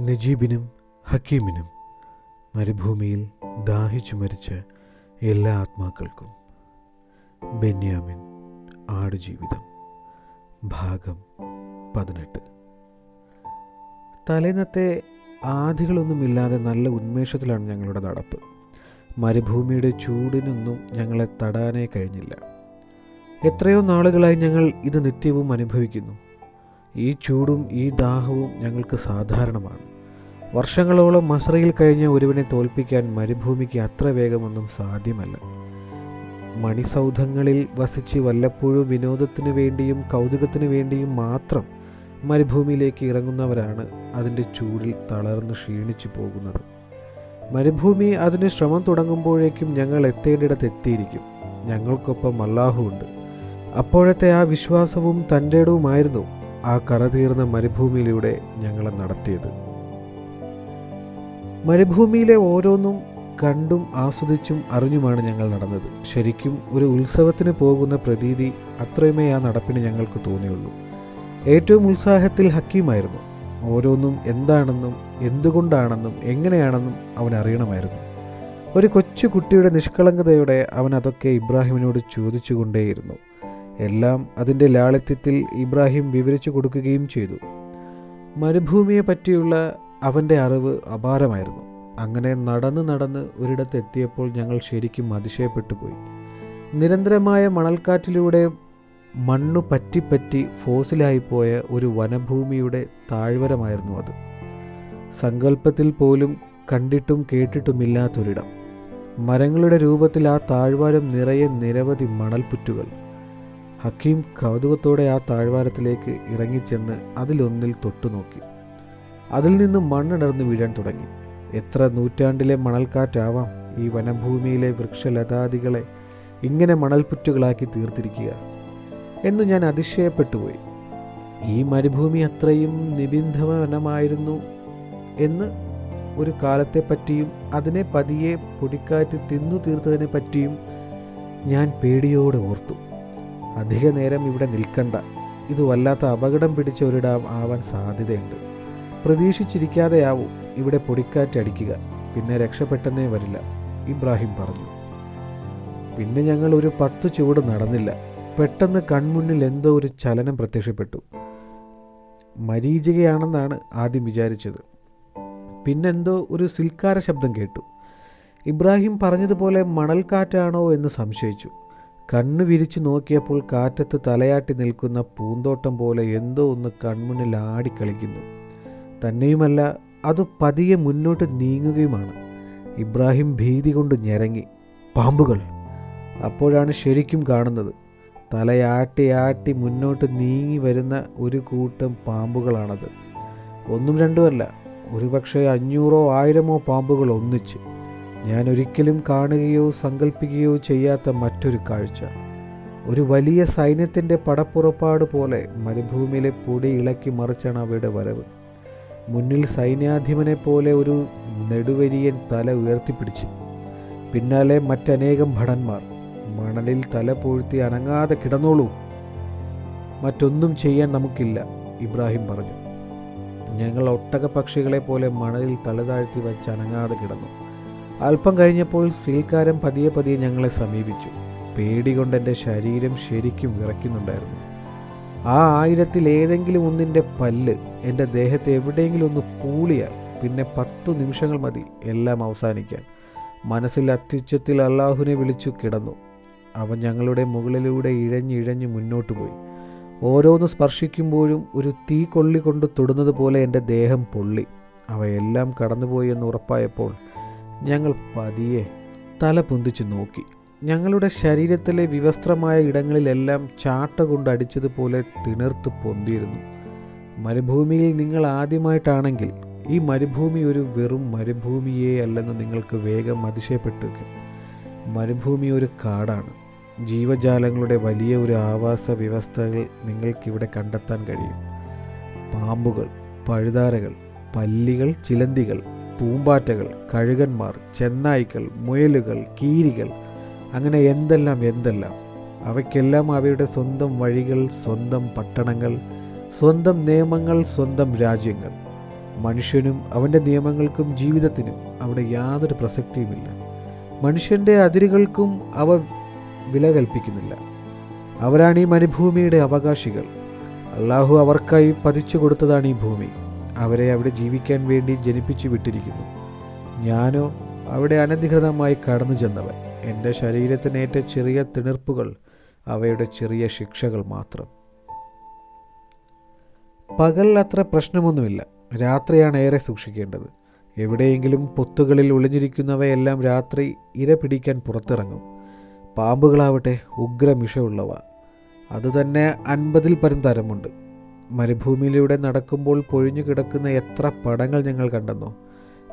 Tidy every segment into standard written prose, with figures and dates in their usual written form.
നജീബിനും ഹക്കീമിനും മരുഭൂമിയിൽ ദാഹിച്ചു മരിച്ച എല്ലാ ആത്മാക്കൾക്കും. ബെന്യാമിൻ ആടുജീവിതം ഭാഗം 18. തലേന്നത്തെ ആധികളൊന്നുമില്ലാതെ നല്ല ഉന്മേഷത്തിലാണ് ഞങ്ങളുടെ നടപ്പ്. മരുഭൂമിയുടെ ചൂടിനൊന്നും ഞങ്ങളെ തടാനേ കഴിഞ്ഞില്ല. എത്രയോ നാളുകളായി ഞങ്ങൾ ഇത് നിത്യവും അനുഭവിക്കുന്നു. ഈ ചൂടും ഈ ദാഹവും ഞങ്ങൾക്ക് സാധാരണമാണ്. വർഷങ്ങളോളം മസ്രയിൽ കഴിഞ്ഞ ഒരുവനെ തോൽപ്പിക്കാൻ മരുഭൂമിക്ക് അത്ര വേഗമൊന്നും സാധ്യമല്ല. മണിസൗധങ്ങളിൽ വസിച്ച് വല്ലപ്പോഴും വിനോദത്തിനു വേണ്ടിയും കൗതുകത്തിനു വേണ്ടിയും മാത്രം മരുഭൂമിയിലേക്ക് ഇറങ്ങുന്നവരാണ് അതിൻ്റെ ചൂടിൽ തളർന്ന് ക്ഷീണിച്ചു പോകുന്നത്. മരുഭൂമി അതിന് ശ്രമം തുടങ്ങുമ്പോഴേക്കും ഞങ്ങൾ എത്തേണ്ടിടത്ത് എത്തിയിരിക്കും. ഞങ്ങൾക്കൊപ്പം അല്ലാഹു ഉണ്ട്. അപ്പോഴത്തെ ആ വിശ്വാസവും തൻ്റെടവുമായിരുന്നു ആ കറതീർന്ന മരുഭൂമിയിലൂടെ ഞങ്ങളെ നടത്തിയത്. മരുഭൂമിയിലെ ഓരോന്നും കണ്ടും ആസ്വദിച്ചും അറിഞ്ഞുമാണ് ഞങ്ങൾ നടന്നത്. ശരിക്കും ഒരു ഉത്സവത്തിന് പോകുന്ന പ്രതീതി അത്രയുമേ ആ നടപ്പിന് ഞങ്ങൾക്ക് തോന്നിയുള്ളൂ. ഏറ്റവും ഉത്സാഹത്തിൽ ഹക്കീമായിരുന്നു. ഓരോന്നും എന്താണെന്നും എന്തുകൊണ്ടാണെന്നും എങ്ങനെയാണെന്നും അവൻ അറിയണമായിരുന്നു. ഒരു കൊച്ചു കുട്ടിയുടെ നിഷ്കളങ്കതയോടെ അവൻ അതൊക്കെ ഇബ്രാഹിമിനോട് ചോദിച്ചുകൊണ്ടേയിരുന്നു. എല്ലാം അതിൻ്റെ ലാളിത്യത്തിൽ ഇബ്രാഹിം വിവരിച്ചു കൊടുക്കുകയും ചെയ്തു. മരുഭൂമിയെ പറ്റിയുള്ള അവൻ്റെ അറിവ് അപാരമായിരുന്നു. അങ്ങനെ നടന്ന് ഒരിടത്ത് എത്തിയപ്പോൾ ഞങ്ങൾ ശരിക്കും അതിശയപ്പെട്ടു പോയി. നിരന്തരമായ മണൽക്കാറ്റിലൂടെ മണ്ണു പറ്റി ഫോസിലായിപ്പോയ ഒരു വനഭൂമിയുടെ താഴ്വരമായിരുന്നു അത്. സങ്കല്പത്തിൽ പോലും കണ്ടിട്ടും കേട്ടിട്ടുമില്ലാത്തൊരിടം. മരങ്ങളുടെ രൂപത്തിൽ ആ താഴ്വാരം നിറയെ നിരവധി മണൽപ്പുറ്റുകൾ. ഹക്കീം കൗതുകത്തോടെ ആ താഴ്വാരത്തിലേക്ക് ഇറങ്ങിച്ചെന്ന് അതിലൊന്നിൽ തൊട്ടുനോക്കി. അതിൽ നിന്ന് മണ്ണിടർന്നു വീഴാൻ തുടങ്ങി. എത്ര നൂറ്റാണ്ടിലെ മണൽക്കാറ്റാവാം ഈ വനഭൂമിയിലെ വൃക്ഷലതാദികളെ ഇങ്ങനെ മണൽപ്പുറ്റുകളാക്കി തീർത്തിരിക്കുക എന്നു ഞാൻ അതിശയപ്പെട്ടുപോയി. ഈ മരുഭൂമി അത്രയും നിബിന്ധവനമായിരുന്നു എന്ന് ഒരു കാലത്തെപ്പറ്റിയും അതിനെ പതിയെ പൊടിക്കാറ്റ് തിന്നു തീർത്തതിനെ പറ്റിയും ഞാൻ പേടിയോടെ ഓർത്തു. അധിക നേരം ഇവിടെ നിൽക്കണ്ട, ഇത് വല്ലാത്ത അപകടം പിടിച്ച ഒരിടം ആവാൻ സാധ്യതയുണ്ട്. പ്രതീക്ഷിച്ചിരിക്കാതെയാവും ഇവിടെ പൊടിക്കാറ്റടിക്കുക, പിന്നെ രക്ഷപ്പെട്ടെന്നേ വരില്ല, ഇബ്രാഹിം പറഞ്ഞു. പിന്നെ ഞങ്ങൾ ഒരു 10 ചുവട് നടന്നില്ല. പെട്ടെന്ന് കൺമുന്നിൽ എന്തോ ഒരു ചലനം പ്രത്യക്ഷപ്പെട്ടു. മരീചികയാണെന്നാണ് ആദ്യം വിചാരിച്ചത്. പിന്നെന്തോ ഒരു സിൽക്കാര ശബ്ദം കേട്ടു. ഇബ്രാഹിം പറഞ്ഞതുപോലെ മണൽക്കാറ്റാണോ എന്ന് സംശയിച്ചു. കണ്ണു വിരിച്ചു നോക്കിയപ്പോൾ കാറ്റത്ത് തലയാട്ടി നിൽക്കുന്ന പൂന്തോട്ടം പോലെ എന്തോ ഒന്ന് കൺമുന്നിൽ ആടിക്കളിക്കുന്നു. തന്നെയുമല്ല, അത് പതിയെ മുന്നോട്ട് നീങ്ങുകയുമാണ്. ഇബ്രാഹിം ഭീതി കൊണ്ട് ഞരങ്ങി. പാമ്പുകൾ! അപ്പോഴാണ് ശരിക്കും കാണുന്നത്. തലയാട്ടി മുന്നോട്ട് നീങ്ങി വരുന്ന ഒരു കൂട്ടം പാമ്പുകളാണത്. ഒന്നും രണ്ടുമല്ല, ഒരുപക്ഷെ 500 1000 പാമ്പുകൾ ഒന്നിച്ച്. ഞാൻ ഒരിക്കലും കാണുകയോ സങ്കല്പിക്കുകയോ ചെയ്യാത്ത മറ്റൊരു കാഴ്ച. ഒരു വലിയ സൈന്യത്തിൻ്റെ പടപ്പുറപ്പാട് പോലെ മരുഭൂമിയിലെ പൊടി ഇളക്കി മറിച്ചാണ് അവയുടെ വരവ്. മുന്നിൽ സൈന്യാധിപനെ പോലെ ഒരു നെടുവരിയൻ തല ഉയർത്തിപ്പിടിച്ച്, പിന്നാലെ മറ്റനേകം ഭടന്മാർ. മണലിൽ തല പൂഴ്ത്തി അനങ്ങാതെ കിടന്നോളൂ, മറ്റൊന്നും ചെയ്യാൻ നമുക്കില്ല, ഇബ്രാഹിം പറഞ്ഞു. ഞങ്ങൾ ഒട്ടകപക്ഷികളെ പോലെ മണലിൽ തല താഴ്ത്തി വച്ച് അനങ്ങാതെ കിടന്നു. അല്പം കഴിഞ്ഞപ്പോൾ സീൽക്കാരൻ പതിയെ ഞങ്ങളെ സമീപിച്ചു. പേടി കൊണ്ട് എൻ്റെ ശരീരം ശരിക്കും വിറയ്ക്കുന്നുണ്ടായിരുന്നു. ആ 1000 ഏതെങ്കിലും ഒന്നിൻ്റെ പല്ല് എൻ്റെ ദേഹത്തെ എവിടെയെങ്കിലും ഒന്ന് പൂളിയാൽ പിന്നെ 10 നിമിഷങ്ങൾ മതി എല്ലാം അവസാനിക്കാൻ. മനസ്സിൽ അത്യുച്ചത്തിൽ അല്ലാഹുവിനെ വിളിച്ചു കിടന്നു. അവൻ ഞങ്ങളുടെ മുകളിലൂടെ ഇഴഞ്ഞ് മുന്നോട്ട് പോയി. ഓരോന്ന് സ്പർശിക്കുമ്പോഴും ഒരു തീ കൊള്ളി കൊണ്ട് തൊടുന്നത് പോലെ എൻ്റെ ദേഹം പൊള്ളി. അവയെല്ലാം കടന്നുപോയി എന്ന് ഉറപ്പായപ്പോൾ ഞങ്ങൾ പതിയെ തല പൊന്തിച്ചു നോക്കി. ഞങ്ങളുടെ ശരീരത്തിലെ വിവസ്ത്രമായ ഇടങ്ങളിലെല്ലാം ചാട്ട കൊണ്ട് അടിച്ചതുപോലെ തിണർത്ത് പൊന്തിയിരുന്നു. മരുഭൂമിയിൽ നിങ്ങൾ ആദ്യമായിട്ടാണെങ്കിൽ ഈ മരുഭൂമി ഒരു വെറും മരുഭൂമിയേ അല്ലെന്ന് നിങ്ങൾക്ക് വേഗം അതിശയപ്പെട്ടേക്കും. മരുഭൂമി ഒരു കാടാണ്. ജീവജാലങ്ങളുടെ വലിയ ഒരു ആവാസ വ്യവസ്ഥകൾ നിങ്ങൾക്കിവിടെ കണ്ടെത്താൻ കഴിയും. പാമ്പുകൾ, പഴുതാരകൾ, പല്ലികൾ, ചിലന്തികൾ, പൂമ്പാറ്റകൾ, കഴുകന്മാർ, ചെന്നായ്ക്കൾ, മുയലുകൾ, കീരികൾ, അങ്ങനെ എന്തെല്ലാം. അവയ്ക്കെല്ലാം അവയുടെ സ്വന്തം വഴികൾ, സ്വന്തം പട്ടണങ്ങൾ, സ്വന്തം നിയമങ്ങൾ, സ്വന്തം രാജ്യങ്ങൾ. മനുഷ്യനും അവൻ്റെ നിയമങ്ങൾക്കും ജീവിതത്തിനും അവിടെ യാതൊരു പ്രസക്തിയുമില്ല. മനുഷ്യൻ്റെ അതിരുകൾക്കും അവ വില കൽപ്പിക്കുന്നില്ല. അവരാണ് ഈ മരുഭൂമിയുടെ അവകാശികൾ. അള്ളാഹു അവർക്കായി പതിച്ചു കൊടുത്തതാണ് ഈ ഭൂമി. അവരെ അവിടെ ജീവിക്കാൻ വേണ്ടി ജനിപ്പിച്ചു വിട്ടിരിക്കുന്നു. ഞാനോ അവിടെ അനധികൃതമായി കടന്നു ചെന്നവൻ. എൻ്റെ ശരീരത്തിനേറ്റ ചെറിയ തിണർപ്പുകൾ അവയുടെ ചെറിയ ശിക്ഷകൾ മാത്രം. പകൽ അത്ര പ്രശ്നമൊന്നുമില്ല. രാത്രിയാണ് ഏറെ സൂക്ഷിക്കേണ്ടത്. എവിടെയെങ്കിലും പൊത്തുകളിൽ ഒളിഞ്ഞിരിക്കുന്നവയെല്ലാം രാത്രി ഇര പിടിക്കാൻ പുറത്തിറങ്ങും. പാമ്പുകളാവട്ടെ ഉഗ്രമിഷമുള്ളവ. അതുതന്നെ 50-ൽ പരം തരമുണ്ട്. മരുഭൂമിയിലൂടെ നടക്കുമ്പോൾ പൊഴിഞ്ഞു കിടക്കുന്ന എത്ര പടങ്ങൾ ഞങ്ങൾ കണ്ടെന്നോ.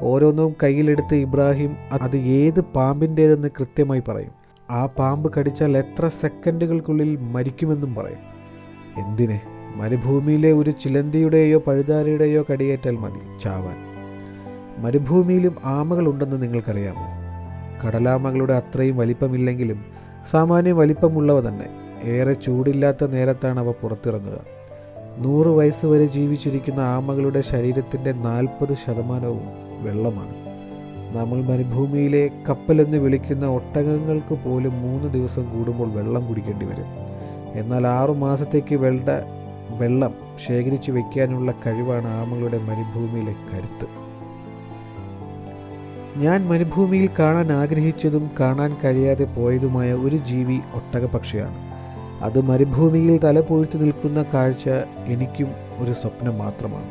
ഓരോന്നും കയ്യിലെടുത്ത് ഇബ്രാഹിം അത് ഏത് പാമ്പിൻ്റേതെന്ന് കൃത്യമായി പറയും. ആ പാമ്പ് കടിച്ചാൽ എത്ര സെക്കൻഡുകൾക്കുള്ളിൽ മരിക്കുമെന്നും പറയും. എന്തിന്? മരുഭൂമിയിലെ ഒരു ചിലന്തിയുടെയോ പഴുതാരയുടെയോ കടിയേറ്റാൽ മതി ചാവാൻ. മരുഭൂമിയിലും ആമകളുണ്ടെന്ന് നിങ്ങൾക്കറിയാമോ? കടലാമകളുടെ അത്രയും വലിപ്പമില്ലെങ്കിലും സാമാന്യം വലിപ്പമുള്ളവ തന്നെ. ഏറെ ചൂടില്ലാത്ത നേരത്താണ് അവ പുറത്തിറങ്ങുക. 100 വയസ്സ് വരെ ജീവിച്ചിരിക്കുന്ന ആമകളുടെ ശരീരത്തിൻ്റെ 40% വെള്ളമാണ്. നമ്മൾ മരുഭൂമിയിലെ കപ്പലെന്ന് വിളിക്കുന്ന ഒട്ടകങ്ങൾക്ക് പോലും 3 ദിവസം കൂടുമ്പോൾ വെള്ളം കുടിക്കേണ്ടി വരും. എന്നാൽ 6 മാസത്തേക്ക് വെള്ളം ശേഖരിച്ചു വയ്ക്കാനുള്ള കഴിവാണ് ആമകളുടെ മരുഭൂമിയിലെ കരുത്ത്. ഞാൻ മരുഭൂമിയിൽ കാണാൻ ആഗ്രഹിച്ചതും കാണാൻ കഴിയാതെ പോയതുമായ ഒരു ജീവി ഒട്ടകപക്ഷിയാണ്. അത് മരുഭൂമിയിൽ തലപൊഴുത്തു നിൽക്കുന്ന കാഴ്ച എനിക്കും ഒരു സ്വപ്നം മാത്രമാണ്.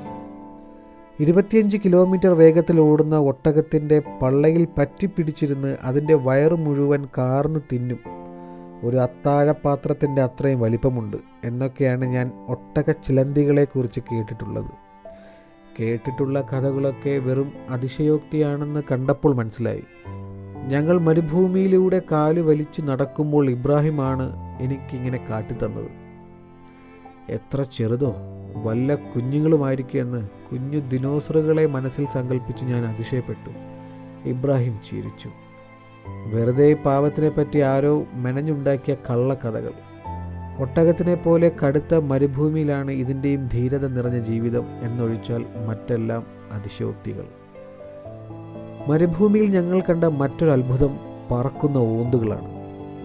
25 കിലോമീറ്റർ വേഗത്തിൽ ഓടുന്ന ഒട്ടകത്തിൻ്റെ പള്ളയിൽ പറ്റിപ്പിടിച്ചിരുന്ന് അതിൻ്റെ വയറ് മുഴുവൻ കാർന്ന് തിന്നും. ഒരു അത്താഴപാത്രത്തിൻ്റെ അത്രയും വലിപ്പമുണ്ട് എന്നൊക്കെയാണ് ഞാൻ ഒട്ടക ചിലന്തികളെക്കുറിച്ച് കേട്ടിട്ടുള്ള കഥകളൊക്കെ വെറും അതിശയോക്തിയാണെന്ന് കണ്ടപ്പോൾ മനസ്സിലായി. ഞങ്ങൾ മരുഭൂമിയിലൂടെ കാല് വലിച്ചു നടക്കുമ്പോൾ ഇബ്രാഹിമാണ് എനിക്കിങ്ങനെ കാട്ടിത്തന്നത്. എത്ര ചെറുതോ വല്ല കുഞ്ഞുങ്ങളുമായിരിക്കുമെന്ന് കുഞ്ഞു ദിനോസറുകളെ മനസ്സിൽ സങ്കല്പിച്ച് ഞാൻ അതിശയപ്പെട്ടു. ഇബ്രാഹിം ചിരിച്ചു. വെറുതെ പാവത്തിനെപ്പറ്റി ആരോ മെനഞ്ഞുണ്ടാക്കിയ കള്ളക്കഥകൾ. ഒട്ടകത്തിനെ പോലെ കടുത്ത മരുഭൂമിയിലാണ് ഇതിൻ്റെയും ധീരത നിറഞ്ഞ ജീവിതം എന്നൊഴിച്ചാൽ മറ്റെല്ലാം അതിശയോക്തികൾ. മരുഭൂമിയിൽ ഞങ്ങൾ കണ്ട മറ്റൊരു അത്ഭുതം പറക്കുന്ന ഓന്തുകളാണ്.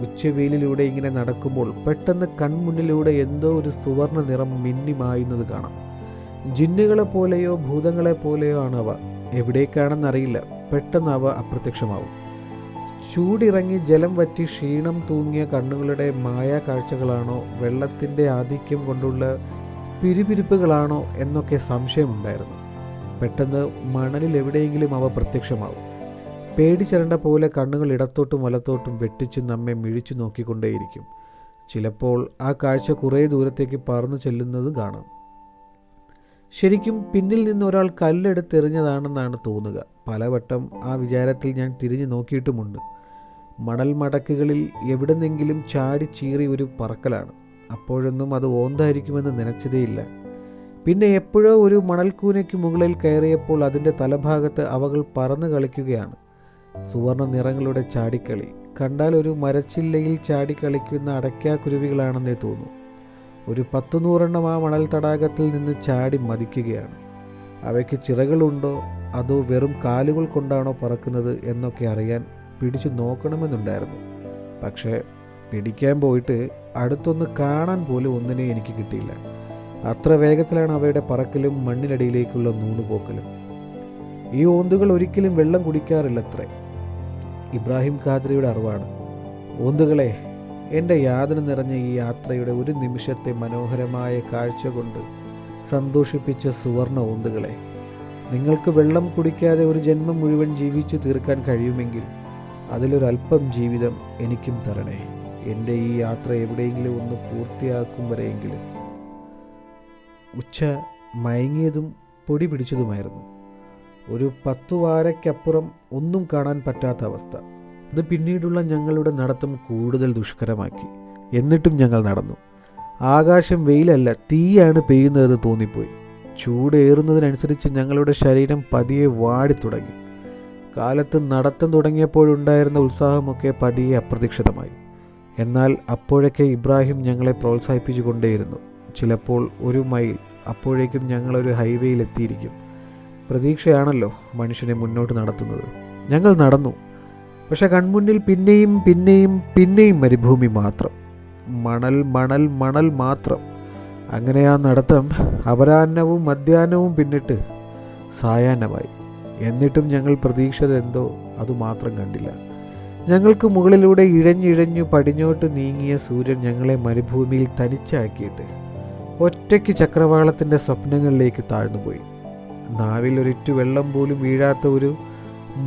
ഉച്ചവെയിലിലൂടെ ഇങ്ങനെ നടക്കുമ്പോൾ പെട്ടെന്ന് കൺമുന്നിലൂടെ എന്തോ ഒരു സുവർണ്ണ നിറം മിന്നിമായുന്നത് കാണാം. ജിന്നുകളെ പോലെയോ ഭൂതങ്ങളെ പോലെയോ ആണ് അവ. എവിടേക്കാണെന്നറിയില്ല. പെട്ടെന്ന് അവ അപ്രത്യക്ഷമാവും. ചൂടിറങ്ങി ജലം വറ്റി ക്ഷീണം തൂങ്ങിയ കണ്ണുകളുടെ മായാ കാഴ്ചകളാണോ വെള്ളത്തിൻ്റെ ആധിക്യം കൊണ്ടുള്ള പിരിപിരിപ്പുകളാണോ എന്നൊക്കെ സംശയമുണ്ടായിരുന്നു. പെട്ടെന്ന് മണലിൽ എവിടെയെങ്കിലും അവ പ്രത്യക്ഷമാവും. പേടിച്ചിരണ്ട പോലെ കണ്ണുകൾ ഇടത്തോട്ടും വലത്തോട്ടും വെട്ടിച്ച് നമ്മെ മിഴിച്ചു നോക്കിക്കൊണ്ടേയിരിക്കും. ചിലപ്പോൾ ആ കാഴ്ച കുറേ ദൂരത്തേക്ക് പറന്നു ചെല്ലുന്നത് കാണാം. ശരിക്കും പിന്നിൽ നിന്ന് ഒരാൾ കല്ലെടുത്തെറിഞ്ഞതാണെന്നാണ് തോന്നുക. പലവട്ടം ആ വിചാരത്തിൽ ഞാൻ തിരിഞ്ഞു നോക്കിയിട്ടുമുണ്ട്. മണൽ മടക്കുകളിൽ എവിടെന്നെങ്കിലും ചാടി ചീറി ഒരു പറക്കലാണ്. അപ്പോഴൊന്നും അത് ഓന്തായിരിക്കുമെന്ന് നനച്ചതേയില്ല. പിന്നെ എപ്പോഴോ ഒരു മണൽക്കൂനയ്ക്ക് മുകളിൽ കയറിയപ്പോൾ അതിൻ്റെ തലഭാഗത്ത് അവകൾ പറന്ന് കളിക്കുകയാണ്. സുവർണ്ണ നിറങ്ങളുടെ ചാടിക്കളി കണ്ടാൽ ഒരു മരച്ചില്ലയിൽ ചാടിക്കളിക്കുന്ന അടയ്ക്കാക്കുരുവികളാണെന്നേ തോന്നൂ. ഒരു 10-100 ആ മണൽ തടാകത്തിൽ നിന്ന് ചാടി മതിക്കുകയാണ്. അവയ്ക്ക് ചിറകളുണ്ടോ അതോ വെറും കാലുകൾ കൊണ്ടാണോ പറക്കുന്നത് എന്നൊക്കെ അറിയാൻ പിടിച്ചു നോക്കണമെന്നുണ്ടായിരുന്നു. പക്ഷേ പിടിക്കാൻ പോയിട്ട് അടുത്തൊന്ന് കാണാൻ പോലും ഒന്നിനെ എനിക്ക് കിട്ടിയില്ല. അത്ര വേഗത്തിലാണ് അവയുടെ പറക്കലും മണ്ണിനടിയിലേക്കുള്ള നൂണുപോക്കലും. ഈ ഓന്തുകൾ ഒരിക്കലും വെള്ളം കുടിക്കാറില്ലത്രേ. ഇബ്രാഹിം ഖാദ്രിയുടെ അറിവാണ്. ഓന്തുകളെ, എൻ്റെ യാതന നിറഞ്ഞ ഈ യാത്രയുടെ ഒരു നിമിഷത്തെ മനോഹരമായ കാഴ്ച കൊണ്ട് സന്തോഷിപ്പിച്ച സുവർണ ഓന്തുകളെ, നിങ്ങൾക്ക് വെള്ളം കുടിക്കാതെ ഒരു ജന്മം മുഴുവൻ ജീവിച്ചു തീർക്കാൻ കഴിയുമെങ്കിൽ അതിലൊരല്പം ജീവിതം എനിക്കും തരണേ. എൻ്റെ ഈ യാത്ര എവിടെയെങ്കിലും ഒന്ന് പൂർത്തിയാക്കും വരെയെങ്കിലും. ഉച്ച മയങ്ങിയതും പൊടി പിടിച്ചതുമായിരുന്നു. ഒരു 10 വാരയ്ക്കപ്പുറം ഒന്നും കാണാൻ പറ്റാത്ത അവസ്ഥ. അത് പിന്നീടുള്ള ഞങ്ങളുടെ നടത്തം കൂടുതൽ ദുഷ്കരമാക്കി. എന്നിട്ടും ഞങ്ങൾ നടന്നു. ആകാശം വെയിലല്ല തീയാണ് പെയ്യുന്നതെന്ന് തോന്നിപ്പോയി. ചൂടേറുന്നതിനനുസരിച്ച് ഞങ്ങളുടെ ശരീരം പതിയെ വാടിത്തുടങ്ങി. കാലത്ത് നടത്തം തുടങ്ങിയപ്പോഴുണ്ടായിരുന്ന ഉത്സാഹമൊക്കെ പതിയെ അപ്രതീക്ഷിതമായി. എന്നാൽ അപ്പോഴൊക്കെ ഇബ്രാഹിം ഞങ്ങളെ പ്രോത്സാഹിപ്പിച്ചു കൊണ്ടേയിരുന്നു. ചിലപ്പോൾ 1 മൈൽ, അപ്പോഴേക്കും ഞങ്ങളൊരു ഹൈവേയിലെത്തിയിരിക്കും. പ്രതീക്ഷയാണല്ലോ മനുഷ്യനെ മുന്നോട്ട് നടത്തുന്നത്. ഞങ്ങൾ നടന്നു. പക്ഷെ കൺമുന്നിൽ പിന്നെയും പിന്നെയും പിന്നെയും മരുഭൂമി മാത്രം. മണൽ മണൽ മണൽ മാത്രം. അങ്ങനെ ആ നടത്തം അപരാഹ്നവും മധ്യാഹ്നവും പിന്നിട്ട് സായാഹ്നമായി. എന്നിട്ടും ഞങ്ങൾ പ്രതീക്ഷിച്ചതെന്തോ അതുമാത്രം കണ്ടില്ല. ഞങ്ങൾക്ക് മുകളിലൂടെ ഇഴഞ്ഞിഴഞ്ഞു പടിഞ്ഞോട്ട് നീങ്ങിയ സൂര്യൻ ഞങ്ങളെ മരുഭൂമിയിൽ തനിച്ചാക്കിയിട്ട് ഒറ്റയ്ക്ക് ചക്രവാളത്തിൻ്റെ സ്വപ്നങ്ങളിലേക്ക് താഴ്ന്നുപോയി. നാവിൽ ഒരിറ്റു വെള്ളം പോലും വീഴാത്ത ഒരു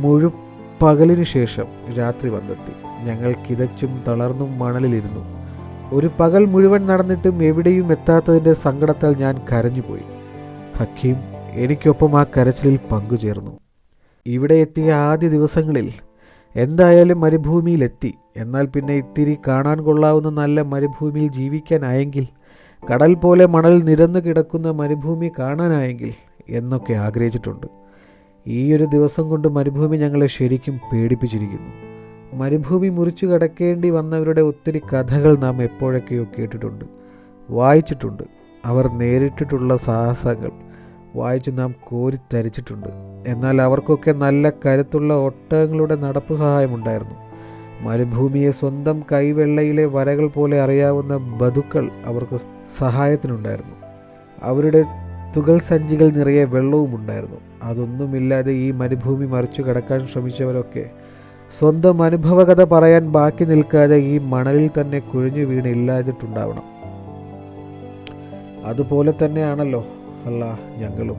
മുഴുപകലിനു ശേഷം രാത്രി വന്നെത്തി. ഞങ്ങൾ കിതച്ചും തളർന്നും മണലിലിരുന്നു. ഒരു പകൽ മുഴുവൻ നടന്നിട്ടും എവിടെയും എത്താത്തതിൻ്റെ സങ്കടത്താൽ ഞാൻ കരഞ്ഞുപോയി. ഹക്കീം എനിക്കൊപ്പം ആ കരച്ചിലിൽ പങ്കുചേർന്നു. ഇവിടെ എത്തിയ ആദ്യ ദിവസങ്ങളിൽ എന്തായാലും മരുഭൂമിയിലെത്തി. എന്നാൽ പിന്നെ ഇത്തിരി കാണാൻ കൊള്ളാവുന്ന നല്ല മരുഭൂമിയിൽ ജീവിക്കാനായെങ്കിൽ, കടൽ പോലെ മണൽ നിരന്നു കിടക്കുന്ന മരുഭൂമി കാണാനായെങ്കിൽ എന്നൊക്കെ ആഗ്രഹിച്ചിട്ടുണ്ട്. ഈ ഒരു ദിവസം കൊണ്ട് മരുഭൂമി ഞങ്ങളെ ശരിക്കും പേടിപ്പിച്ചിരിക്കുന്നു. മരുഭൂമി മുറിച്ചു കടക്കേണ്ടി വന്നവരുടെ ഒത്തിരി കഥകൾ നാം എപ്പോഴൊക്കെയോ കേട്ടിട്ടുണ്ട്, വായിച്ചിട്ടുണ്ട്. അവർ നേരിട്ടിട്ടുള്ള സാഹസങ്ങൾ വായിച്ച് നാം കോരിത്തരിച്ചിട്ടുണ്ട്. എന്നാൽ അവർക്കൊക്കെ നല്ല കരുത്തുള്ള ഒട്ടകങ്ങളുടെ നടപ്പ് സഹായമുണ്ടായിരുന്നു. മരുഭൂമിയെ സ്വന്തം കൈവെള്ളയിലെ വരകൾ പോലെ അറിയാവുന്ന ബതുക്കൾ അവർക്ക് സഹായത്തിനുണ്ടായിരുന്നു. അവരുടെ തുകൽ സഞ്ചികൾ നിറയെ വെള്ളവും ഉണ്ടായിരുന്നു. അതൊന്നുമില്ലാതെ ഈ മരുഭൂമി മറിച്ചു കടക്കാൻ ശ്രമിച്ചവരൊക്കെ സ്വന്തം അനുഭവകഥ പറയാൻ ബാക്കി നിൽക്കാതെ ഈ മണലിൽ തന്നെ കുഴഞ്ഞു വീണ് ഇല്ലാതിട്ടുണ്ടാവണം. അതുപോലെ തന്നെയാണല്ലോ ഞങ്ങളും.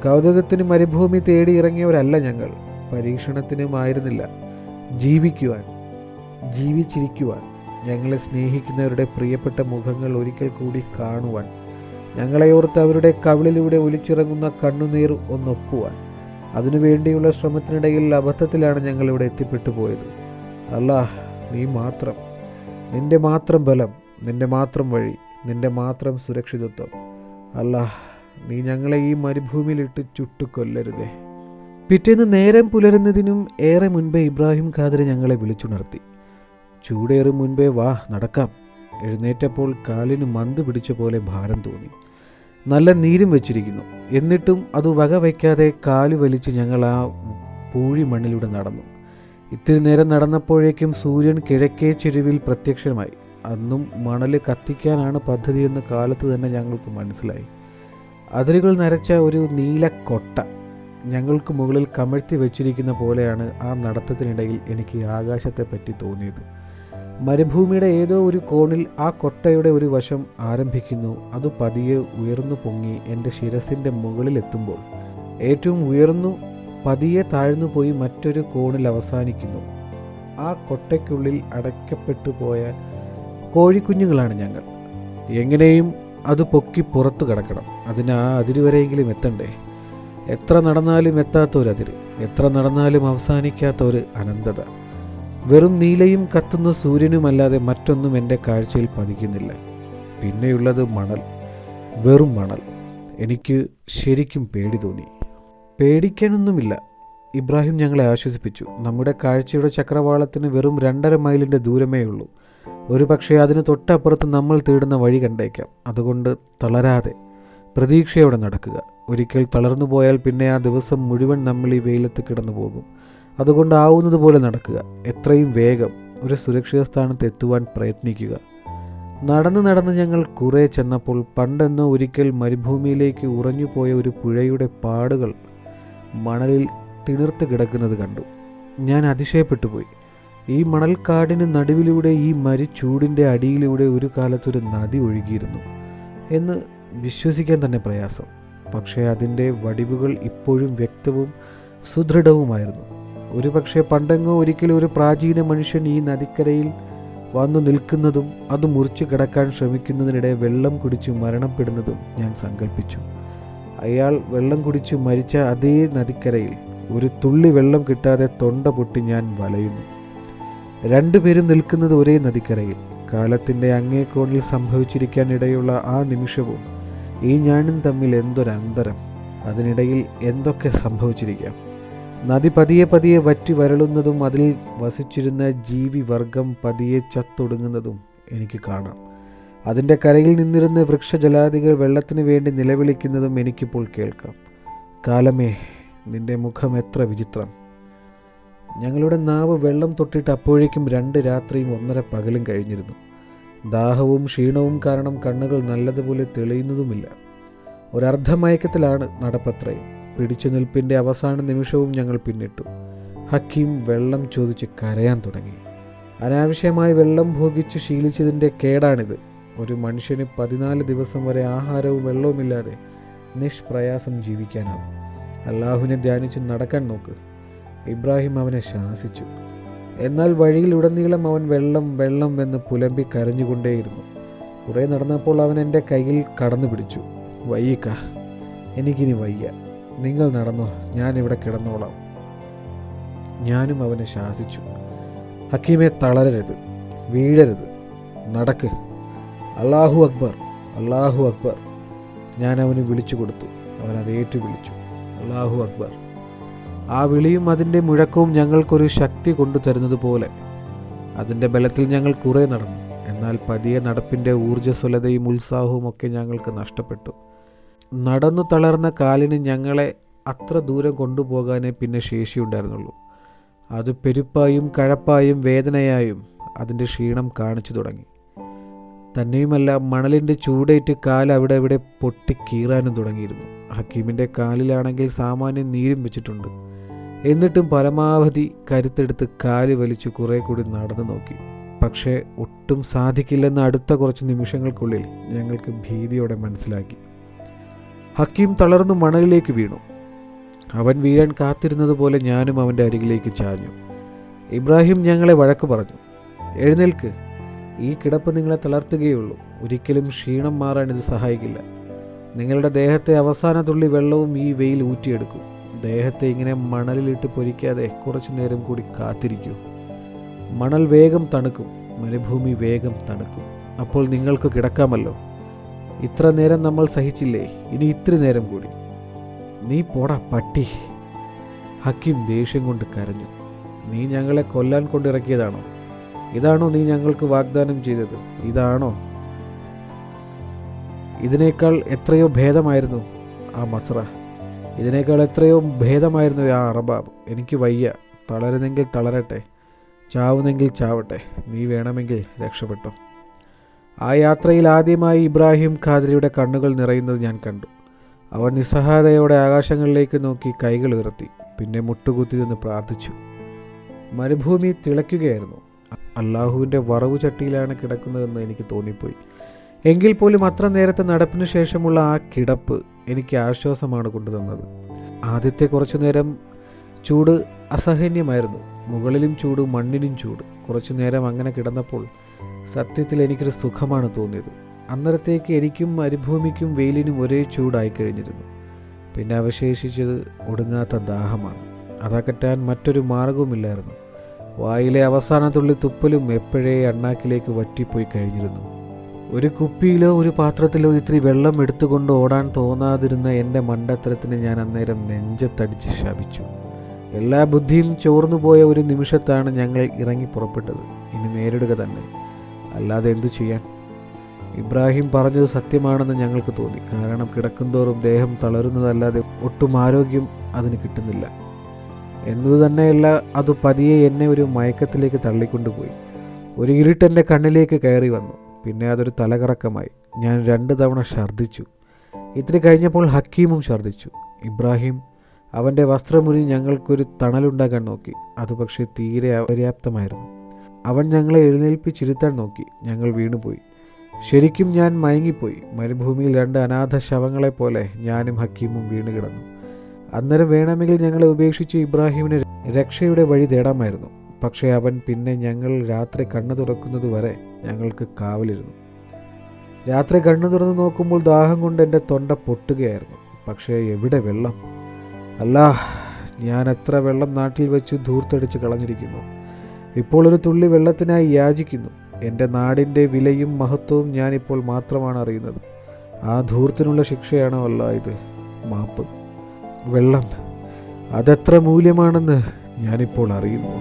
കൗതുകത്തിന് മരുഭൂമി തേടി ഇറങ്ങിയവരല്ല ഞങ്ങൾ. പരീക്ഷണത്തിനുമായിരുന്നില്ല. ജീവിക്കുവാൻ, ജീവിച്ചിരിക്കുവാൻ, ഞങ്ങളെ സ്നേഹിക്കുന്നവരുടെ പ്രിയപ്പെട്ട മുഖങ്ങൾ ഒരിക്കൽ കൂടി കാണുവാൻ, ഞങ്ങളെ ഓർത്ത് അവരുടെ കവിളിലൂടെ ഒലിച്ചിറങ്ങുന്ന കണ്ണുനീർ ഒന്നൊപ്പുവാൻ. അതിനുവേണ്ടിയുള്ള ശ്രമത്തിനിടയിൽ അബദ്ധത്തിലാണ് ഞങ്ങളിവിടെ എത്തിപ്പെട്ടു പോയത്. നീ മാത്രം, നിന്റെ മാത്രം ബലം, നിന്റെ മാത്രം വഴി, നിന്റെ മാത്രം സുരക്ഷിതത്വം. നീ ഞങ്ങളെ ഈ മരുഭൂമിയിലിട്ട് ചുട്ടുകൊല്ലരുതേ. പിറ്റേന്ന് നേരം പുലരുന്നതിനും ഏറെ മുൻപേ ഇബ്രാഹിം ഖാദർ ഞങ്ങളെ വിളിച്ചുണർത്തി. ചൂടേറും മുൻപേ വാ നടക്കാം. എഴുന്നേറ്റപ്പോൾ കാലിന് മന്ത് പിടിച്ച പോലെ ഭാരം തോന്നി. നല്ല നീരും വെച്ചിരിക്കുന്നു. എന്നിട്ടും അത് വകവയ്ക്കാതെ കാല് വലിച്ച് ഞങ്ങൾ ആ പൂഴി മണ്ണിലൂടെ നടന്നു. ഇത്തിരി നേരം നടന്നപ്പോഴേക്കും സൂര്യൻ കിഴക്കേ ചെരുവിൽ പ്രത്യക്ഷമായി. അന്നും മണൽ കത്തിക്കാനാണ് പദ്ധതിയെന്ന് കാലത്ത് തന്നെ ഞങ്ങൾക്ക് മനസ്സിലായി. അതിരുകൾ നരച്ച ഒരു നീലക്കൊട്ട ഞങ്ങൾക്ക് മുകളിൽ കമഴ്ത്തി വെച്ചിരിക്കുന്ന പോലെയാണ് ആ നടത്തത്തിനിടയിൽ എനിക്ക് ആകാശത്തെപ്പറ്റി തോന്നിയത്. മരുഭൂമിയുടെ ഏതോ ഒരു കോണിൽ ആ കൊട്ടയുടെ ഒരു വശം ആരംഭിക്കുന്നു. അത് പതിയെ ഉയർന്നു പൊങ്ങി എൻ്റെ ശിരസിൻ്റെ മുകളിലെത്തുമ്പോൾ ഏറ്റവും ഉയർന്നു പതിയെ താഴ്ന്നു പോയി മറ്റൊരു കോണിൽ അവസാനിക്കുന്നു. ആ കൊട്ടയ്ക്കുള്ളിൽ അടയ്ക്കപ്പെട്ടു പോയ കോഴിക്കുഞ്ഞുങ്ങളാണ് ഞങ്ങൾ. എങ്ങനെയും അത് പൊക്കി പുറത്തു കിടക്കണം. അതിന് ആ അതിരുവരെയെങ്കിലും എത്തണ്ടേ. എത്ര നടന്നാലും എത്താത്ത ഒരു അതിര്, എത്ര നടന്നാലും അവസാനിക്കാത്ത ഒരു അനന്തത. വെറും നീലയും കത്തുന്ന സൂര്യനുമല്ലാതെ മറ്റൊന്നും എൻ്റെ കാഴ്ചയിൽ പതിക്കുന്നില്ല. പിന്നെയുള്ളത് മണൽ, വെറും മണൽ. എനിക്ക് ശരിക്കും പേടി തോന്നി. പേടിക്കാനൊന്നുമില്ല, ഇബ്രാഹിം ഞങ്ങളെ ആശ്വസിപ്പിച്ചു. നമ്മുടെ കാഴ്ചയുടെ ചക്രവാളത്തിന് വെറും 2.5 മൈലിൻ്റെ ദൂരമേ ഉള്ളൂ. ഒരു പക്ഷേ അതിന് തൊട്ടപ്പുറത്ത് നമ്മൾ തേടുന്ന വഴി കണ്ടേക്കാം. അതുകൊണ്ട് തളരാതെ പ്രതീക്ഷയോടെ നടക്കുക. ഒരിക്കൽ തളർന്നു പോയാൽ പിന്നെ ആ ദിവസം മുഴുവൻ നമ്മൾ ഈ വെയിലത്ത് കിടന്നു പോകും. അതുകൊണ്ട് ആവുന്നത് പോലെ നടക്കുക. എത്രയും വേഗം ഒരു സുരക്ഷിത സ്ഥാനത്ത് എത്തുവാൻ പ്രയത്നിക്കുക. നടന്ന് ഞങ്ങൾ കുറേ ചെന്നപ്പോൾ പണ്ടെന്നോ ഒരിക്കൽ മരുഭൂമിയിലേക്ക് ഉറഞ്ഞുപോയ ഒരു പുഴയുടെ പാടുകൾ മണലിൽ തിണിർത്ത് കിടക്കുന്നത് കണ്ടു. ഞാൻ അതിശയപ്പെട്ടു പോയി. ഈ മണൽക്കാടിന് നടുവിലൂടെ, ഈ മരിച്ചൂടിൻ്റെ അടിയിലൂടെ ഒരു കാലത്തൊരു നദി ഒഴുകിയിരുന്നു എന്ന് വിശ്വസിക്കാൻ തന്നെ പ്രയാസം. പക്ഷേ അതിൻ്റെ വടിവുകൾ ഇപ്പോഴും വ്യക്തവും സുദൃഢവുമായിരുന്നു. ഒരു പക്ഷേ പണ്ടെങ്ങോ ഒരിക്കലും ഒരു പ്രാചീന മനുഷ്യൻ ഈ നദിക്കരയിൽ വന്നു നിൽക്കുന്നതും അത് മുറിച്ചു കിടക്കാൻ ശ്രമിക്കുന്നതിനിടെ വെള്ളം കുടിച്ചു മരണപ്പെടുന്നതും ഞാൻ സങ്കല്പിച്ചു. അയാൾ വെള്ളം കുടിച്ചു മരിച്ച അതേ നദിക്കരയിൽ ഒരു തുള്ളി വെള്ളം കിട്ടാതെ തൊണ്ട പൊട്ടി ഞാൻ വലയുന്നു. 2 പേരും നിൽക്കുന്നത് ഒരേ നദിക്കരയിൽ. കാലത്തിൻ്റെ അങ്ങേക്കോണിൽ സംഭവിച്ചിരിക്കാൻ ഇടയുള്ള ആ നിമിഷവും ഈ ഞാനും തമ്മിൽ എന്തൊരന്തരം. അതിനിടയിൽ എന്തൊക്കെ സംഭവിച്ചിരിക്കാം. നദി പതിയെ വറ്റി വരളുന്നതും അതിൽ വസിച്ചിരുന്ന ജീവിവർഗം പതിയെ ചത്തൊടുങ്ങുന്നതും എനിക്ക് കാണാം. അതിൻ്റെ കരയിൽ നിന്നിരുന്ന് വൃക്ഷജലാദികൾ വെള്ളത്തിനു വേണ്ടി നിലവിളിക്കുന്നതും എനിക്കിപ്പോൾ കേൾക്കാം. കാലമേ, നിന്റെ മുഖം എത്ര വിചിത്രം. ഞങ്ങളുടെ നാവ് വെള്ളം തൊട്ടിട്ട് അപ്പോഴേക്കും 2 രാത്രിയും 1.5 പകലും കഴിഞ്ഞിരുന്നു. ദാഹവും ക്ഷീണവും കാരണം കണ്ണുകൾ നല്ലതുപോലെ തെളിയുന്നതുമില്ല. ഒരർദ്ധമയക്കത്തിലാണ് നടപ്പത്രയും. പിടിച്ചു നിൽപ്പിൻ്റെ അവസാന നിമിഷവും ഞങ്ങൾ പിന്നിട്ടു. ഹക്കീം വെള്ളം ചോദിച്ച് കരയാൻ തുടങ്ങി. അനാവശ്യമായി വെള്ളം ഭോഗിച്ച് ശീലിച്ചതിൻ്റെ കേടാണിത്. ഒരു മനുഷ്യന് 14 ദിവസം വരെ ആഹാരവും വെള്ളവുമില്ലാതെ നിഷ്പ്രയാസം ജീവിക്കാനാവും. അള്ളാഹുവിനെ ധ്യാനിച്ച് നടക്കാൻ നോക്ക്. ഇബ്രാഹിം അവനെ ശാസിച്ചു. എന്നാൽ വഴിയിലുടനീളം അവൻ വെള്ളം വെള്ളം എന്ന് പുലമ്പി കരഞ്ഞുകൊണ്ടേയിരുന്നു. കുറേ നടന്നപ്പോൾ അവൻ എൻ്റെ കയ്യിൽ കടന്നു പിടിച്ചു. വയ്യക്ക, എനിക്കിനി വയ്യ, നിങ്ങൾ നടന്നോ, ഞാനിവിടെ കിടന്നോളാം. ഞാനും അവനെ ശാസിച്ചു. ഹക്കീമെ, തളരരുത്, വീഴരുത്, നടക്ക്. അല്ലാഹു അക്ബർ, അല്ലാഹു അക്ബർ. ഞാൻ അവന് വിളിച്ചു കൊടുത്തു. അവൻ അതേറ്റു വിളിച്ചു, അല്ലാഹു അക്ബർ. ആ വിളിയും അതിൻ്റെ മുഴക്കവും ഞങ്ങൾക്കൊരു ശക്തി കൊണ്ടു തരുന്നതുപോലെ. അതിൻ്റെ ബലത്തിൽ ഞങ്ങൾ കുറേ നടന്നു. എന്നാൽ പതിയെ നടപ്പിൻ്റെ ഊർജ്ജസ്വലതയും ഉത്സാഹവും ഒക്കെ ഞങ്ങൾക്ക് നഷ്ടപ്പെട്ടു. നടന്നു തളർന്ന കാലിന് ഞങ്ങളെ അത്ര ദൂരം കൊണ്ടുപോകാനേ പിന്നെ ശേഷിയുണ്ടായിരുന്നുള്ളൂ. അത് പെരുപ്പായും കഴപ്പായും വേദനയായും അതിൻ്റെ ക്ഷീണം കാണിച്ചു തുടങ്ങി. തന്നെയുമല്ല, മണലിൻ്റെ ചൂടേറ്റ് കാൽ അവിടെ ഇവിടെ പൊട്ടിക്കീറാനും തുടങ്ങിയിരുന്നു. ഹക്കീമിൻ്റെ കാലിലാണെങ്കിൽ സാമാന്യം നീരും വെച്ചിട്ടുണ്ട്. എന്നിട്ടും പരമാവധി കരുത്തെടുത്ത് കാല് വലിച്ചു കുറേ കൂടി നടന്നു നോക്കി. പക്ഷേ ഒട്ടും സാധിക്കില്ലെന്ന് അടുത്ത കുറച്ച് നിമിഷങ്ങൾക്കുള്ളിൽ ഞങ്ങൾക്ക് ഭീതിയോടെ മനസ്സിലാക്കി. ഹക്കീം തളർന്നു മണലിലേക്ക് വീണു. അവൻ വീഴാൻ കാത്തിരുന്നത് പോലെ ഞാനും അവൻ്റെ അരികിലേക്ക് ചാഞ്ഞു. ഇബ്രാഹിം ഞങ്ങളെ വഴക്ക് പറഞ്ഞു. എഴുന്നേൽക്ക്, ഈ കിടപ്പ് നിങ്ങളെ തളർത്തുകയുള്ളൂ. ഒരിക്കലും ക്ഷീണം മാറാൻ ഇത് സഹായിക്കില്ല. നിങ്ങളുടെ ദേഹത്തെ അവസാന തുള്ളി വെള്ളവും ഈ വെയിൽ ഊറ്റിയെടുക്കും. ദേഹത്തെ ഇങ്ങനെ മണലിലിട്ട് പൊരിക്കാതെ കുറച്ചു നേരം കൂടി കാത്തിരിക്കൂ. മണൽ വേഗം തണുക്കും, മരുഭൂമി വേഗം തണുക്കും. അപ്പോൾ നിങ്ങൾക്ക് കിടക്കാമല്ലോ. ഇത്ര നേരം നമ്മൾ സഹിച്ചില്ലേ, ഇനി ഇത്തിരി നേരം കൂടി. നീ പോടാ പട്ടി. ഹക്കീം ദേഷ്യം കൊണ്ട് കരഞ്ഞു. നീ ഞങ്ങളെ കൊല്ലാൻ കൊണ്ടിറക്കിയതാണോ? ഇതാണോ നീ ഞങ്ങൾക്ക് വാഗ്ദാനം ചെയ്തത്? ഇതാണോ? ഇതിനേക്കാൾ എത്രയോ ഭേദമായിരുന്നു ആ മസ്ര. ഇതിനേക്കാൾ എത്രയോ ഭേദമായിരുന്നു ആ അറബാബ്. എനിക്ക് വയ്യ. തളരുന്നെങ്കിൽ തളരട്ടെ, ചാവുന്നെങ്കിൽ ചാവട്ടെ. നീ വേണമെങ്കിൽ രക്ഷപ്പെട്ടോ. ആ യാത്രയിൽ ആദ്യമായി ഇബ്രാഹിം ഖാദ്രിയുടെ കണ്ണുകൾ നിറയുന്നത് ഞാൻ കണ്ടു. അവൻ നിസ്സഹായതയോടെ ആകാശങ്ങളിലേക്ക് നോക്കി കൈകൾ ഉയർത്തി. പിന്നെ മുട്ടുകുത്തി നിന്ന് പ്രാർത്ഥിച്ചു. മരുഭൂമി തിളയ്ക്കുകയായിരുന്നു. അള്ളാഹുവിൻ്റെ വറവു ചട്ടിയിലാണ് കിടക്കുന്നതെന്ന് എനിക്ക് തോന്നിപ്പോയി. എങ്കിൽ പോലും അത്ര നേരത്തെ നടപ്പിന് ശേഷമുള്ള ആ കിടപ്പ് എനിക്ക് ആശ്വാസമാണ് കൊണ്ടുതന്നത്. ആദ്യത്തെ കുറച്ചു നേരം ചൂട് അസഹനീയമായിരുന്നു. മുകളിലും ചൂട്, മണ്ണിനും ചൂട്. കുറച്ചു നേരം അങ്ങനെ കിടന്നപ്പോൾ സത്യത്തിൽ എനിക്കൊരു സുഖമാണ് തോന്നിയത്. അന്നേരത്തേക്ക് എനിക്കും മരുഭൂമിക്കും വെയിലിനും ഒരേ ചൂടായി കഴിഞ്ഞിരുന്നു. പിന്നെ അവശേഷിച്ചത് ഒടുങ്ങാത്ത ദാഹമാണ്. അതകറ്റാൻ മറ്റൊരു മാർഗവുമില്ലായിരുന്നു. വായിലെ അവസാന തുള്ളി തുപ്പലും എപ്പോഴേ അണ്ണാക്കിലേക്ക് വറ്റിപ്പോയി കഴിഞ്ഞിരുന്നു. ഒരു കുപ്പിയിലോ ഒരു പാത്രത്തിലോ ഇത്തിരി വെള്ളം എടുത്തുകൊണ്ട് ഓടാൻ തോന്നാതിരുന്ന എൻ്റെ മണ്ടത്തരത്തിന് ഞാൻ അന്നേരം നെഞ്ചത്തടിച്ച് ശപിച്ചു. എല്ലാ ബുദ്ധിയും ചോർന്നുപോയ ഒരു നിമിഷത്താണ് ഞങ്ങൾ ഇറങ്ങി പുറപ്പെട്ടത്. ഇനി നേരിടുക തന്നെ, അല്ലാതെ എന്തു ചെയ്യാൻ? ഇബ്രാഹിം പറഞ്ഞത് സത്യമാണെന്ന് ഞങ്ങൾക്ക് തോന്നി. കാരണം കിടക്കുന്തോറും ദേഹം തളരുന്നതല്ലാതെ ഒട്ടും ആരോഗ്യം അതിന് കിട്ടുന്നില്ല. എന്നത് തന്നെയല്ല, അത് പതിയെ എന്നെ ഒരു മയക്കത്തിലേക്ക് തള്ളിക്കൊണ്ടുപോയി. ഒരു ഇരുട്ടെൻ്റെ കണ്ണിലേക്ക് കയറി വന്നു. പിന്നെ അതൊരു തലകറക്കമായി. ഞാൻ 2 തവണ ഛർദ്ദിച്ചു. ഇത്തിരി കഴിഞ്ഞപ്പോൾ ഹക്കീമും ഛർദ്ദിച്ചു. ഇബ്രാഹിം അവൻ്റെ വസ്ത്രമുരി ഞങ്ങൾക്കൊരു തണലുണ്ടാക്കാൻ നോക്കി. അത് പക്ഷേ തീരെ അപര്യാപ്തമായിരുന്നു. അവൻ ഞങ്ങളെ എഴുന്നേൽപ്പിച്ചിരുത്താൻ നോക്കി. ഞങ്ങൾ വീണുപോയി. ശരിക്കും ഞാൻ മയങ്ങിപ്പോയി. മരുഭൂമിയിൽ 2 അനാഥ ശവങ്ങളെപ്പോലെ ഞാനും ഹക്കീമും വീണ് കിടന്നു. അന്നേരം വേണമെങ്കിൽ ഞങ്ങളെ ഉപേക്ഷിച്ച് ഇബ്രാഹിമിന് രക്ഷയുടെ വഴി തേടാമായിരുന്നു. പക്ഷേ അവൻ പിന്നെ ഞങ്ങൾ രാത്രി കണ്ണു തുറക്കുന്നത് വരെ ഞങ്ങൾക്ക് കാവലിരുന്നു. രാത്രി കണ്ണു തുറന്ന് നോക്കുമ്പോൾ ദാഹം കൊണ്ട് എൻ്റെ തൊണ്ട പൊട്ടുകയായിരുന്നു. പക്ഷേ എവിടെ വെള്ളം? അല്ലാ, ഞാൻ എത്ര വെള്ളം നാട്ടിൽ വെച്ച് ധൂർത്തടിച്ച് കളഞ്ഞിരിക്കുന്നു. ഇപ്പോൾ ഒരു തുള്ളി വെള്ളത്തിനായി യാചിക്കുന്നു. എൻ്റെ നാടിൻ്റെ വിലയും മഹത്വവും ഞാനിപ്പോൾ മാത്രമാണ് അറിയുന്നത്. ആ ധൂർത്തിനുള്ള ശിക്ഷയാണോ അല്ല ഇത്? മാപ്പ്. വെള്ളം അതെത്ര മൂല്യമാണെന്ന് ഞാനിപ്പോൾ അറിയുന്നു.